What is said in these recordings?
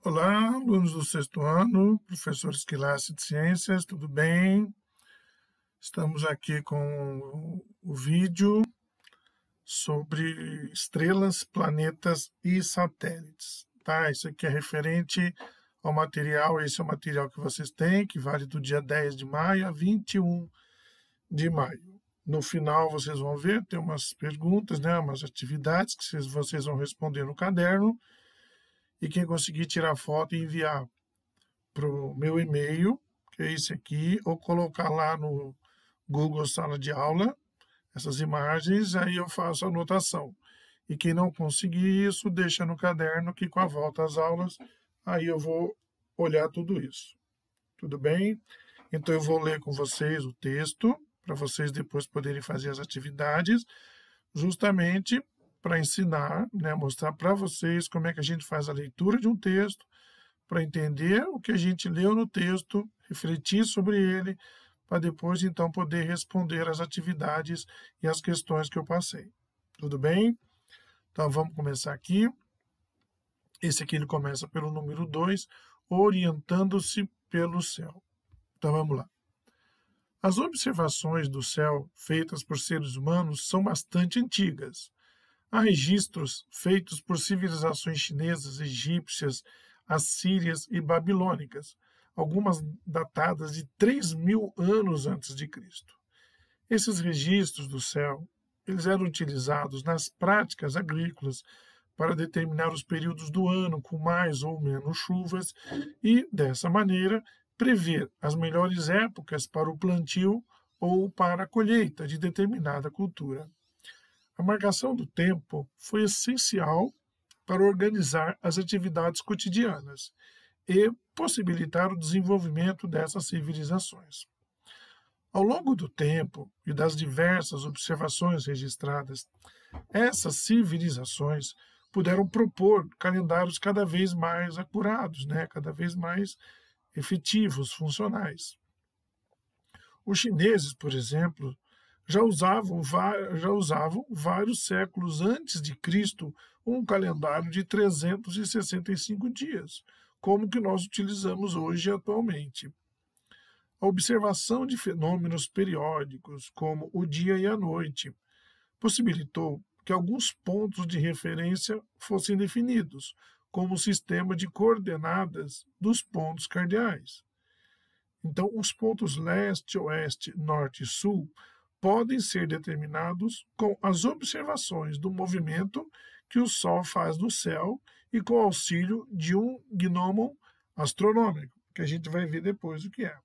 Olá, alunos do sexto ano, professor Esquilace de Ciências, tudo bem? Estamos aqui com o vídeo sobre estrelas, planetas e satélites, tá? Isso aqui é referente ao material, esse é o material que vocês têm, que vale do dia 10 de maio a 21 de maio. No final vocês vão ver, tem umas perguntas, né, umas atividades que vocês vão responder no caderno, e quem conseguir tirar foto e enviar para o meu e-mail, que é esse aqui, ou colocar lá no Google Sala de Aula, essas imagens, aí eu faço a anotação. E quem não conseguir isso, deixa no caderno que com a volta às aulas, aí eu vou olhar tudo isso. Tudo bem? Então eu vou ler com vocês o texto, para vocês depois poderem fazer as atividades, justamente para ensinar, né, mostrar para vocês como é que a gente faz a leitura de um texto, para entender o que a gente leu no texto, refletir sobre ele, para depois então poder responder as atividades e as questões que eu passei. Tudo bem? Então vamos começar aqui. Esse aqui ele começa pelo número 2, orientando-se pelo céu. Então vamos lá. As observações do céu feitas por seres humanos são bastante antigas. Há registros feitos por civilizações chinesas, egípcias, assírias e babilônicas, algumas datadas de 3.000 anos antes de Cristo. Esses registros do céu, eles eram utilizados nas práticas agrícolas para determinar os períodos do ano com mais ou menos chuvas e, dessa maneira, prever as melhores épocas para o plantio ou para a colheita de determinada cultura. A marcação do tempo foi essencial para organizar as atividades cotidianas e possibilitar o desenvolvimento dessas civilizações. Ao longo do tempo e das diversas observações registradas, essas civilizações puderam propor calendários cada vez mais acurados, né, cada vez mais efetivos, funcionais. Os chineses, por exemplo, já usavam vários séculos antes de Cristo um calendário de 365 dias, como que nós utilizamos hoje atualmente. A observação de fenômenos periódicos, como o dia e a noite, possibilitou que alguns pontos de referência fossem definidos, como o sistema de coordenadas dos pontos cardeais. Então, os pontos leste, oeste, norte e sul podem ser determinados com as observações do movimento que o Sol faz no céu e com o auxílio de um gnomon astronômico, que a gente vai ver depois o que é.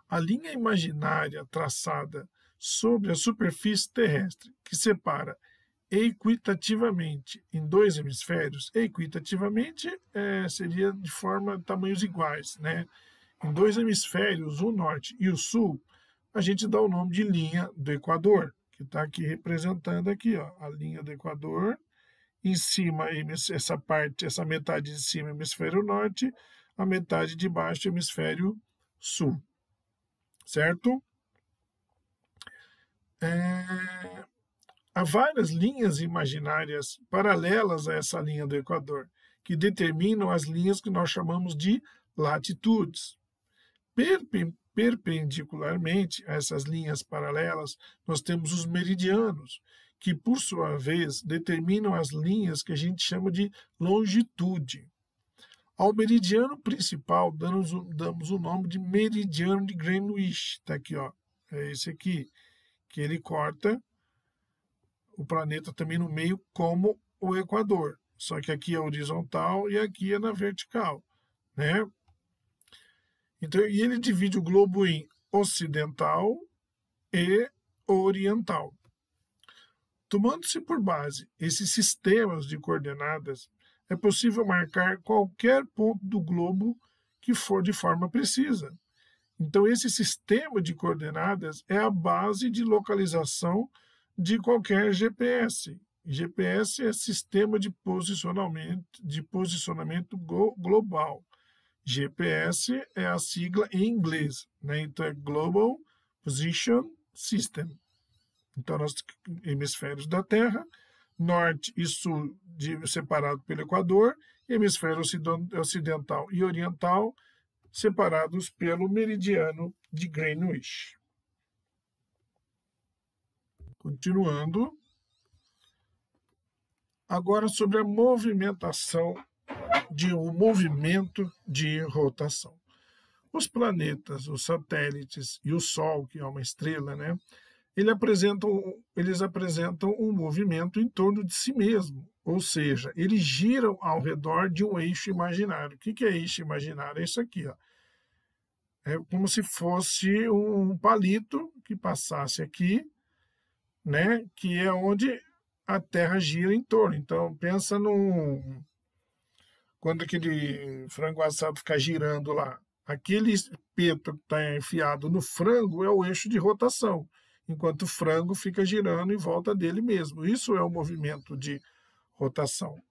A linha imaginária traçada sobre a superfície terrestre, que separa equitativamente em dois hemisférios, equitativamente seria de tamanhos iguais, né? Em dois hemisférios, o norte e o sul, a gente dá o nome de linha do Equador, que está aqui representando aqui, ó, a linha do Equador. Em cima, essa metade de cima, hemisfério norte, a metade de baixo, hemisfério sul. Certo? Há várias linhas imaginárias paralelas a essa linha do Equador, que determinam as linhas que nós chamamos de latitudes. Perpendicularmente a essas linhas paralelas, nós temos os meridianos, que, por sua vez, determinam as linhas que a gente chama de longitude. Ao meridiano principal, damos o nome de meridiano de Greenwich. Está aqui, ó, é esse aqui, que ele corta o planeta também no meio, como o Equador. Só que aqui é horizontal e aqui é na vertical, né? Então, e ele divide o globo em ocidental e oriental. Tomando-se por base esses sistemas de coordenadas, é possível marcar qualquer ponto do globo que for de forma precisa. Então, esse sistema de coordenadas é a base de localização de qualquer GPS. GPS é Sistema de Posicionamento Global. GPS é a sigla em inglês, né? Então é Global Position System. Então, nos hemisférios da Terra, norte e sul separado pelo Equador, hemisfério ocidental e oriental separados pelo meridiano de Greenwich. Continuando, agora sobre a movimentação o movimento de rotação. Os planetas, os satélites e o Sol, que é uma estrela, né? Eles apresentam um movimento em torno de si mesmo, ou seja, eles giram ao redor de um eixo imaginário. O que é eixo imaginário? É isso aqui, ó. É como se fosse um palito que passasse aqui, né? Que é onde a Terra gira em torno. Então, pensa quando aquele frango assado fica girando lá. Aquele espeto que está enfiado no frango é o eixo de rotação, enquanto o frango fica girando em volta dele mesmo. Isso é o movimento de rotação,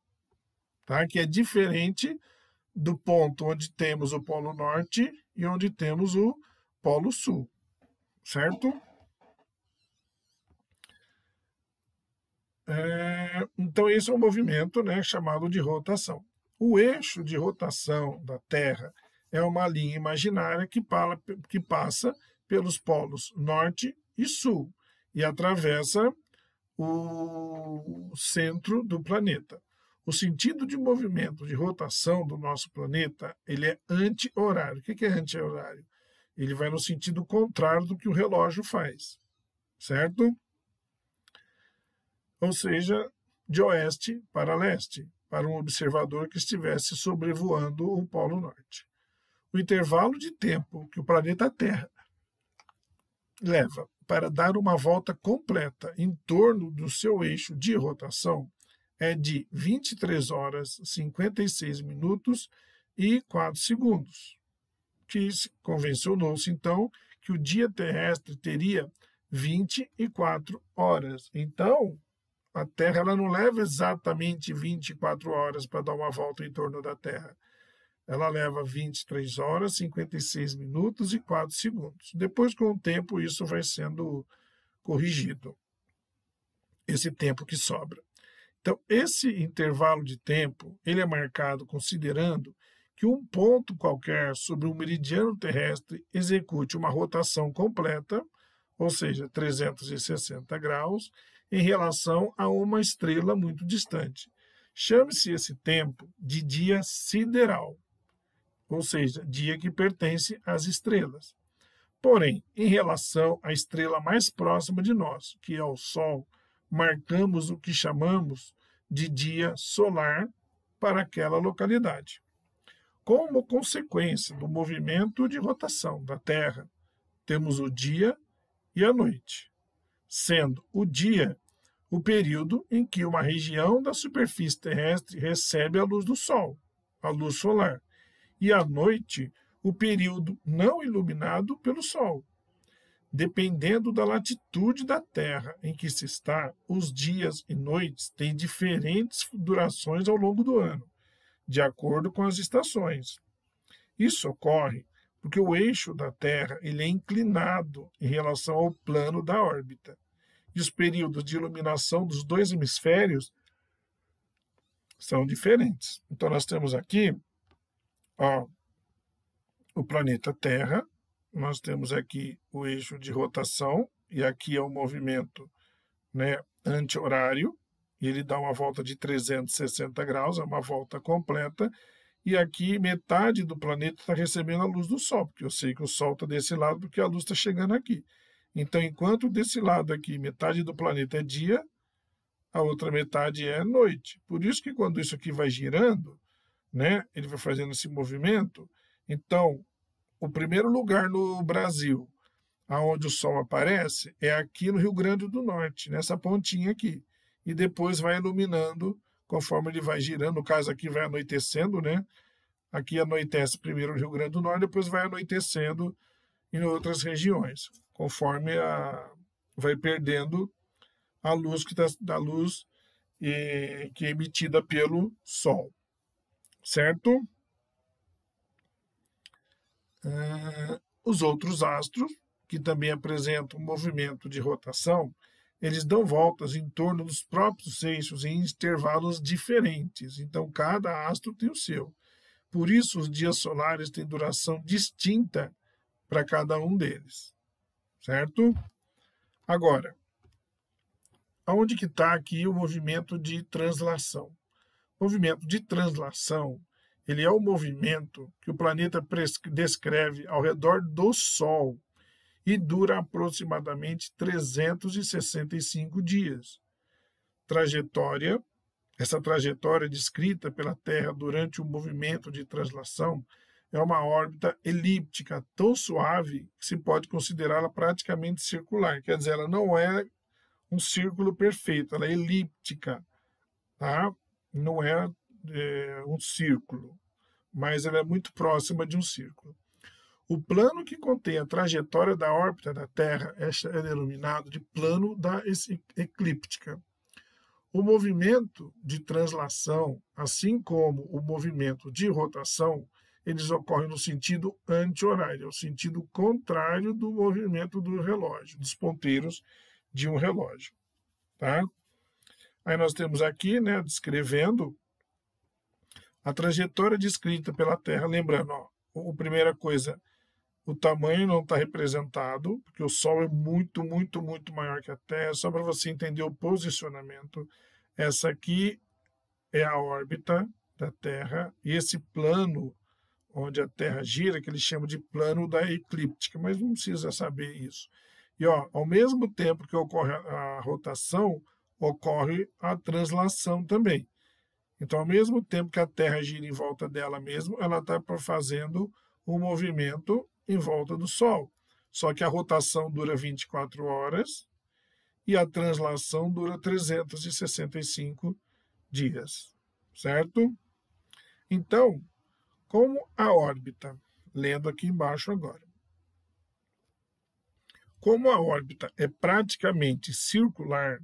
tá? Que é diferente do ponto onde temos o Polo Norte e onde temos o Polo Sul, certo? Então, esse é um movimento, né, chamado de rotação. O eixo de rotação da Terra é uma linha imaginária que passa pelos polos norte e sul e atravessa o centro do planeta. O sentido de movimento de rotação do nosso planeta ele é anti-horário. O que é anti-horário? Ele vai no sentido contrário do que o relógio faz, certo? Ou seja, de oeste para leste, para um observador que estivesse sobrevoando o Polo Norte. O intervalo de tempo que o planeta Terra leva para dar uma volta completa em torno do seu eixo de rotação é de 23 horas, 56 minutos e 4 segundos, que convencionou-se, então, que o dia terrestre teria 24 horas. Então, a Terra ela não leva exatamente 24 horas para dar uma volta em torno da Terra. Ela leva 23 horas, 56 minutos e 4 segundos. Depois, com o tempo, isso vai sendo corrigido, esse tempo que sobra. Então, esse intervalo de tempo ele é marcado considerando que um ponto qualquer sobre um meridiano terrestre execute uma rotação completa, ou seja, 360 graus, em relação a uma estrela muito distante. Chame-se esse tempo de dia sideral, ou seja, dia que pertence às estrelas. Porém, em relação à estrela mais próxima de nós, que é o Sol, marcamos o que chamamos de dia solar para aquela localidade. Como consequência do movimento de rotação da Terra, temos o dia e a noite, sendo o dia o período em que uma região da superfície terrestre recebe a luz do Sol, a luz solar, e a noite o período não iluminado pelo Sol. Dependendo da latitude da Terra em que se está, os dias e noites têm diferentes durações ao longo do ano, de acordo com as estações. Isso ocorre porque o eixo da Terra ele é inclinado em relação ao plano da órbita, e os períodos de iluminação dos dois hemisférios são diferentes. Então, nós temos aqui o planeta Terra, nós temos aqui o eixo de rotação, e aqui é o movimento, né, anti-horário, e ele dá uma volta de 360 graus, é uma volta completa, e aqui metade do planeta está recebendo a luz do Sol, porque eu sei que o Sol está desse lado porque a luz está chegando aqui. Então, enquanto desse lado aqui metade do planeta é dia, a outra metade é noite. Por isso que quando isso aqui vai girando, né, ele vai fazendo esse movimento, então o primeiro lugar no Brasil aonde o Sol aparece é aqui no Rio Grande do Norte, nessa pontinha aqui. E depois vai iluminando conforme ele vai girando. No caso aqui vai anoitecendo, né? Aqui anoitece primeiro no Rio Grande do Norte, depois vai anoitecendo em outras regiões, conforme vai perdendo a luz da luz que é emitida pelo Sol, certo? Os outros astros, que também apresentam movimento de rotação, eles dão voltas em torno dos próprios eixos em intervalos diferentes. Então, cada astro tem o seu. Por isso, os dias solares têm duração distinta para cada um deles. Certo? Agora, aonde que está aqui o movimento de translação? O movimento de translação, ele é o movimento que o planeta descreve ao redor do Sol e dura aproximadamente 365 dias. Essa trajetória descrita pela Terra durante o movimento de translação é uma órbita elíptica tão suave que se pode considerá-la praticamente circular. Quer dizer, ela não é um círculo perfeito, ela é elíptica, tá? Não é, um círculo, mas ela é muito próxima de um círculo. O plano que contém a trajetória da órbita da Terra é denominado de plano da eclíptica. O movimento de translação, assim como o movimento de rotação, eles ocorrem no sentido anti-horário, o sentido contrário do movimento do relógio, dos ponteiros de um relógio. Tá? Aí nós temos aqui, né, descrevendo a trajetória descrita pela Terra. Lembrando, a primeira coisa, o tamanho não está representado, porque o Sol é muito, muito, muito maior que a Terra, só para você entender o posicionamento. Essa aqui é a órbita da Terra, e esse plano onde a Terra gira, que eles chamam de plano da eclíptica, mas não precisa saber isso. E ao mesmo tempo que ocorre a rotação, ocorre a translação também. Então, ao mesmo tempo que a Terra gira em volta dela mesma, ela está fazendo um movimento em volta do Sol. Só que a rotação dura 24 horas e a translação dura 365 dias, certo? Então, como a órbita, lendo aqui embaixo agora, como a órbita é praticamente circular,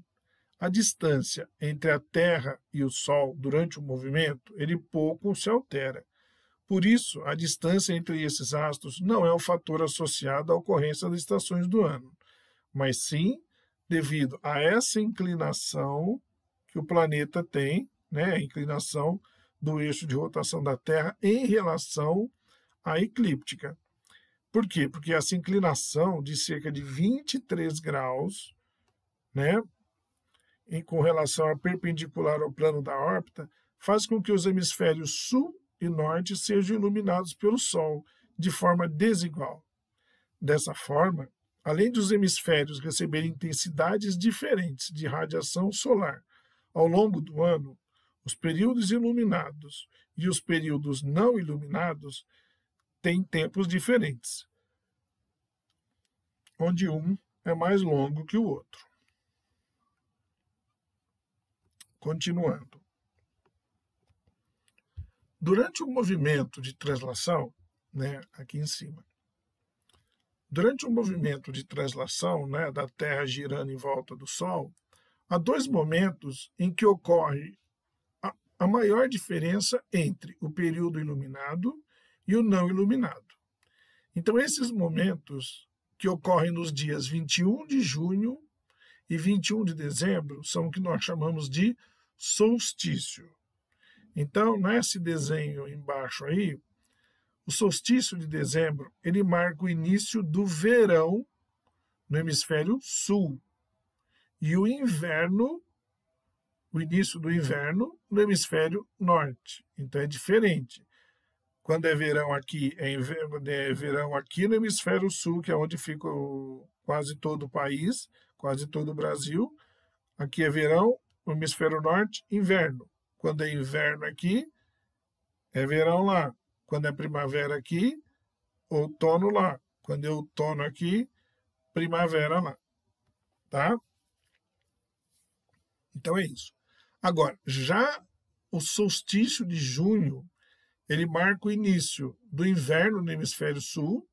a distância entre a Terra e o Sol durante o movimento, ele pouco se altera. Por isso, a distância entre esses astros não é um fator associado à ocorrência das estações do ano, mas sim devido a essa inclinação que o planeta tem, né, a inclinação do eixo de rotação da Terra em relação à eclíptica. Por quê? Porque essa inclinação de cerca de 23 graus, né, com relação à perpendicular ao plano da órbita, faz com que os hemisférios sul e norte sejam iluminados pelo Sol de forma desigual. Dessa forma, além dos hemisférios receberem intensidades diferentes de radiação solar ao longo do ano, os períodos iluminados e os períodos não iluminados têm tempos diferentes, onde um é mais longo que o outro. Continuando. Durante o movimento de translação, né, aqui em cima, durante o movimento de translação, né, da Terra girando em volta do Sol, há dois momentos em que ocorre a maior diferença entre o período iluminado e o não iluminado. Então, esses momentos que ocorrem nos dias 21 de junho e 21 de dezembro são o que nós chamamos de solstício. Então, nesse desenho embaixo aí, o solstício de dezembro, ele marca o início do verão no hemisfério sul e o inverno, o início do inverno no hemisfério norte. Então é diferente. Quando é verão aqui, é verão aqui no hemisfério sul, que é onde fica quase todo o país, quase todo o Brasil. Aqui é verão, no hemisfério norte, inverno. Quando é inverno aqui, é verão lá. Quando é primavera aqui, outono lá. Quando é outono aqui, primavera lá. Tá? Então é isso. Agora, já o solstício de junho, ele marca o início do inverno no hemisfério sul.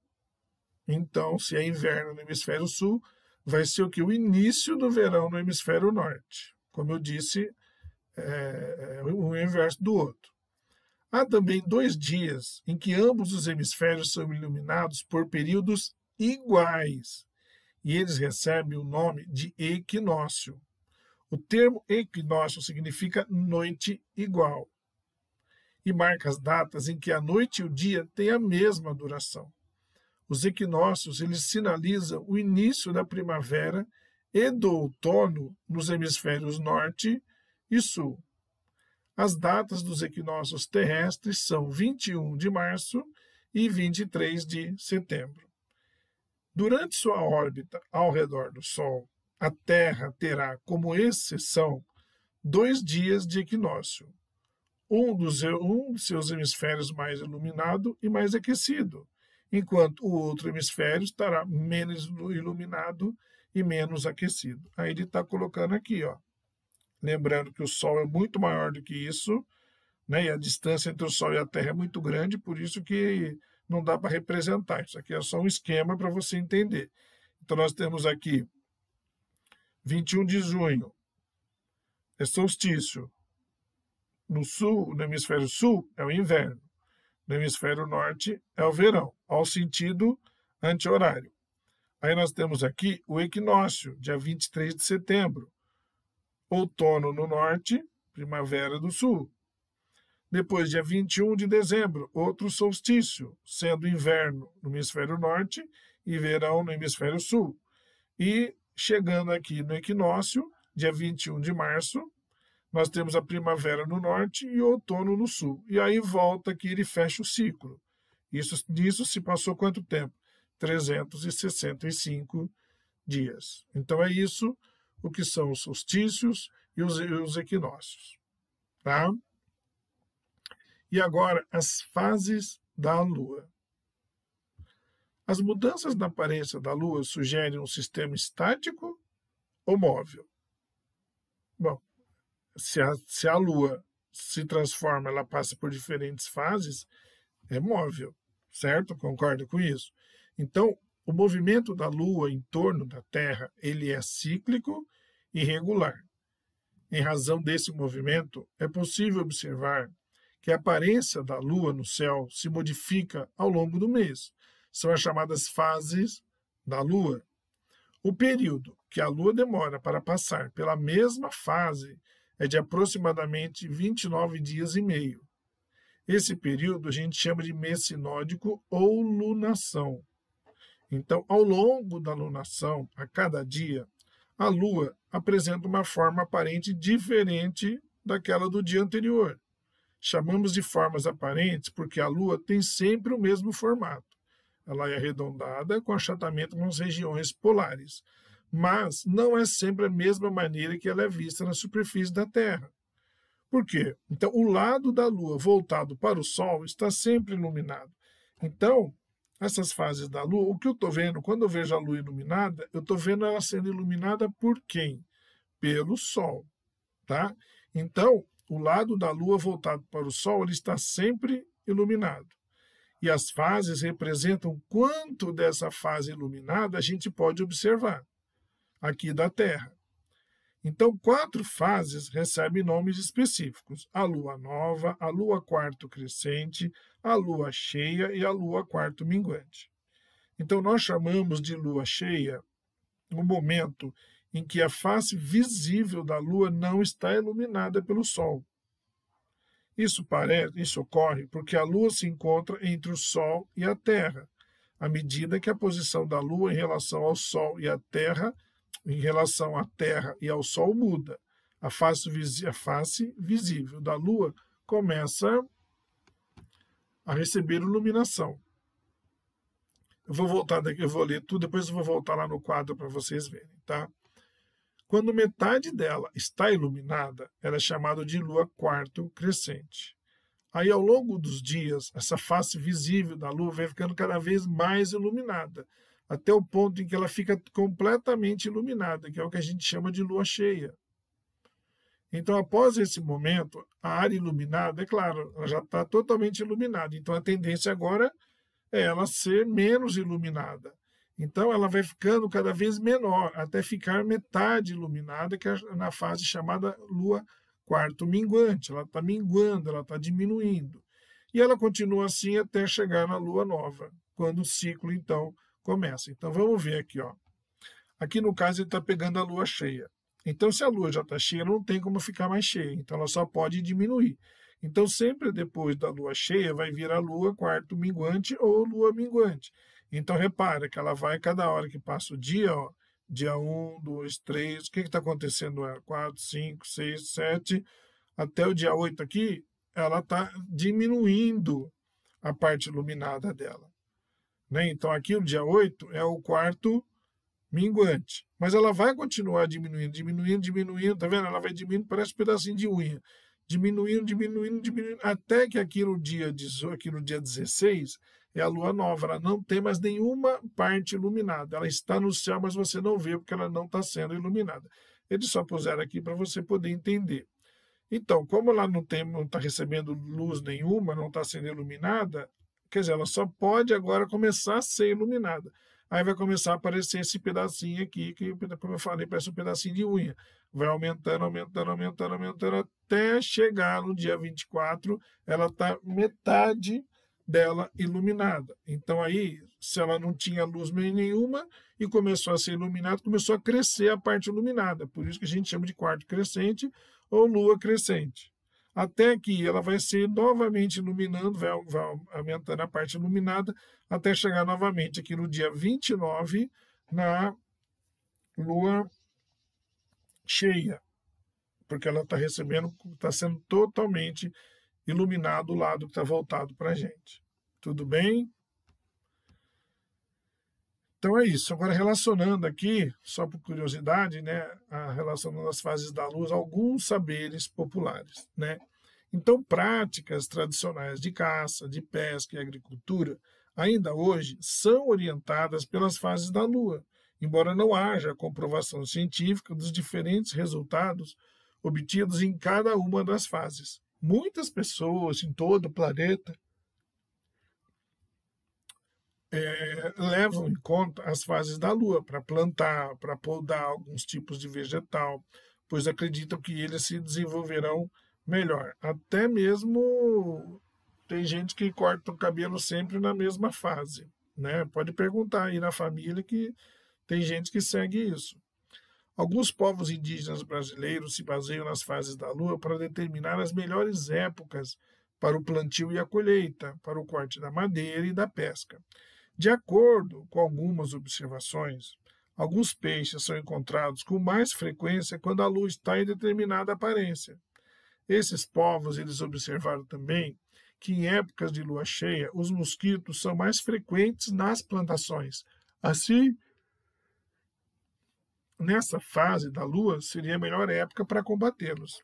Então, se é inverno no hemisfério sul, vai ser o que? O início do verão no hemisfério norte. Como eu disse, um inverso do outro. Há também 2 dias em que ambos os hemisférios são iluminados por períodos iguais. e eles recebem o nome de equinócio. O termo equinócio significa noite igual e marca as datas em que a noite e o dia têm a mesma duração. Os equinócios eles sinalizam o início da primavera e do outono nos hemisférios norte e sul. As datas dos equinócios terrestres são 21 de março e 23 de setembro. Durante sua órbita ao redor do Sol, a Terra terá como exceção 2 dias de equinócio, um dos seus hemisférios mais iluminado e mais aquecido, enquanto o outro hemisfério estará menos iluminado e menos aquecido. Aí ele está colocando aqui, ó. Lembrando que o Sol é muito maior do que isso, né? E a distância entre o Sol e a Terra é muito grande, por isso que não dá para representar. Isso aqui é só um esquema para você entender. Então, nós temos aqui 21 de junho, é solstício. No sul, no hemisfério sul, é o inverno. No hemisfério norte, é o verão, ao sentido anti-horário. Aí nós temos aqui o equinócio, dia 23 de setembro. Outono no norte, primavera do sul. Depois, dia 21 de dezembro, outro solstício, sendo inverno no hemisfério norte e verão no hemisfério sul. E chegando aqui no equinócio, dia 21 de março, nós temos a primavera no norte e o outono no sul. E aí volta aqui, ele fecha o ciclo. Nisso se passou quanto tempo? 365 dias. Então é isso o que são os solstícios e os equinócios. Tá? E agora, as fases da Lua. As mudanças na aparência da Lua sugerem um sistema estático ou móvel? Bom, se a Lua se transforma, ela passa por diferentes fases, é móvel, certo? Concorda com isso? Então, o movimento da Lua em torno da Terra, ele é cíclico e regular. Em razão desse movimento, é possível observar que a aparência da Lua no céu se modifica ao longo do mês. São as chamadas fases da Lua. O período que a Lua demora para passar pela mesma fase é de aproximadamente 29 dias e meio. Esse período a gente chama de mês sinódico ou lunação. Então, ao longo da lunação, a cada dia, a Lua apresenta uma forma aparente diferente daquela do dia anterior. Chamamos de formas aparentes porque a Lua tem sempre o mesmo formato. Ela é arredondada com achatamento nas regiões polares, mas não é sempre a mesma maneira que ela é vista na superfície da Terra. Por quê? Então, o lado da Lua voltado para o Sol está sempre iluminado. Então, essas fases da Lua, o que eu estou vendo, quando eu vejo a Lua iluminada, eu estou vendo ela sendo iluminada por quem? Pelo Sol. Tá? Então, o lado da Lua voltado para o Sol ele está sempre iluminado. E as fases representam quanto dessa fase iluminada a gente pode observar aqui da Terra. Então, 4 fases recebem nomes específicos: a Lua nova, a Lua quarto crescente, a Lua cheia e a Lua quarto minguante. Então, nós chamamos de Lua cheia o momento em que a face visível da Lua não está iluminada pelo Sol. Isso ocorre porque a Lua se encontra entre o Sol e a Terra, à medida que a posição da Lua em relação ao Sol e à Terra, em relação à Terra e ao Sol muda. A face visível da Lua começa a receber iluminação. Eu vou voltar daqui, eu vou ler tudo, depois eu vou voltar lá no quadro para vocês verem, tá? Quando metade dela está iluminada, ela é chamada de lua quarto crescente. Aí, ao longo dos dias, essa face visível da lua vai ficando cada vez mais iluminada, até o ponto em que ela fica completamente iluminada, que é o que a gente chama de lua cheia. Então, após esse momento, a área iluminada, é claro, ela já está totalmente iluminada. Então, a tendência agora é ela ser menos iluminada. Então, ela vai ficando cada vez menor, até ficar metade iluminada, que é na fase chamada lua quarto minguante. Ela está minguando, ela está diminuindo. E ela continua assim até chegar na lua nova, quando o ciclo, então, começa. Então, vamos ver aqui, ó. Aqui no caso ele está pegando a lua cheia. Então, se a lua já está cheia, não tem como ficar mais cheia. Então, ela só pode diminuir. Então, sempre depois da lua cheia, vai vir a lua quarto minguante ou lua minguante. Então, repara que ela vai, cada hora que passa o dia, ó, dia 1, 2, 3, o que está acontecendo? 4, 5, 6, 7, até o dia 8 aqui, ela está diminuindo a parte iluminada dela. Né? Então, aqui o dia 8 é o quarto minguante. Mas ela vai continuar diminuindo, diminuindo, diminuindo, tá vendo? Ela vai diminuindo, parece um pedacinho de unha. Diminuindo, diminuindo, diminuindo, até que aqui no dia 16 é a lua nova. Ela não tem mais nenhuma parte iluminada. Ela está no céu, mas você não vê porque ela não está sendo iluminada. Eles só puseram aqui para você poder entender. Então, como ela não está recebendo luz nenhuma, não está sendo iluminada, quer dizer, ela só pode agora começar a ser iluminada. Aí vai começar a aparecer esse pedacinho aqui, que, como eu falei, parece um pedacinho de unha. Vai aumentando, aumentando, aumentando, aumentando, até chegar no dia 24, ela está metade dela iluminada. Então aí, se ela não tinha luz nenhuma e começou a ser iluminada, começou a crescer a parte iluminada. Por isso que a gente chama de quarto crescente ou lua crescente. Até que ela vai ser novamente iluminando, vai aumentando a parte iluminada, até chegar novamente aqui no dia 29, na lua cheia, porque ela está recebendo, está sendo totalmente iluminado o lado que está voltado para a gente. Tudo bem? Então é isso. Agora, relacionando aqui, só por curiosidade, né, relacionando as fases da luz, alguns saberes populares, né? Então, práticas tradicionais de caça, de pesca e agricultura, ainda hoje, são orientadas pelas fases da Lua, embora não haja comprovação científica dos diferentes resultados obtidos em cada uma das fases. Muitas pessoas em todo o planeta levam em conta as fases da Lua para plantar, para podar alguns tipos de vegetal, pois acreditam que eles se desenvolverão melhor. Até mesmo tem gente que corta o cabelo sempre na mesma fase, né? Pode perguntar aí na família que tem gente que segue isso. Alguns povos indígenas brasileiros se baseiam nas fases da lua para determinar as melhores épocas para o plantio e a colheita, para o corte da madeira e da pesca. De acordo com algumas observações, alguns peixes são encontrados com mais frequência quando a lua está em determinada aparência. Esses povos eles observaram também que em épocas de lua cheia os mosquitos são mais frequentes nas plantações. Assim, nessa fase da lua seria a melhor época para combatê-los.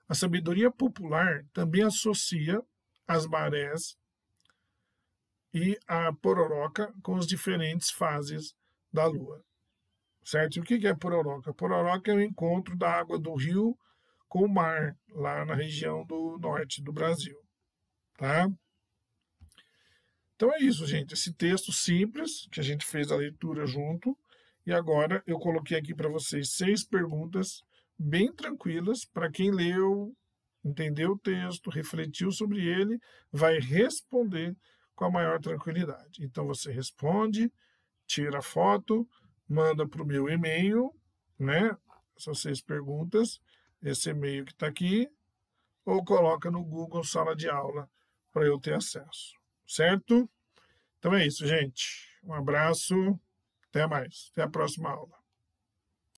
A sabedoria popular também associa as marés e a pororoca com as diferentes fases da lua. Certo? E o que é pororoca? Pororoca é o encontro da água do rio com o mar, lá na região do norte do Brasil. Tá? Então é isso, gente. Esse texto simples, que a gente fez a leitura junto, e agora eu coloquei aqui para vocês 6 perguntas bem tranquilas para quem leu, entendeu o texto, refletiu sobre ele, vai responder com a maior tranquilidade. Então você responde, tira a foto, manda para o meu e-mail, né? Essas 6 perguntas, esse e-mail que está aqui, ou coloca no Google Sala de Aula para eu ter acesso, certo? Então é isso, gente. Um abraço, até mais, até a próxima aula.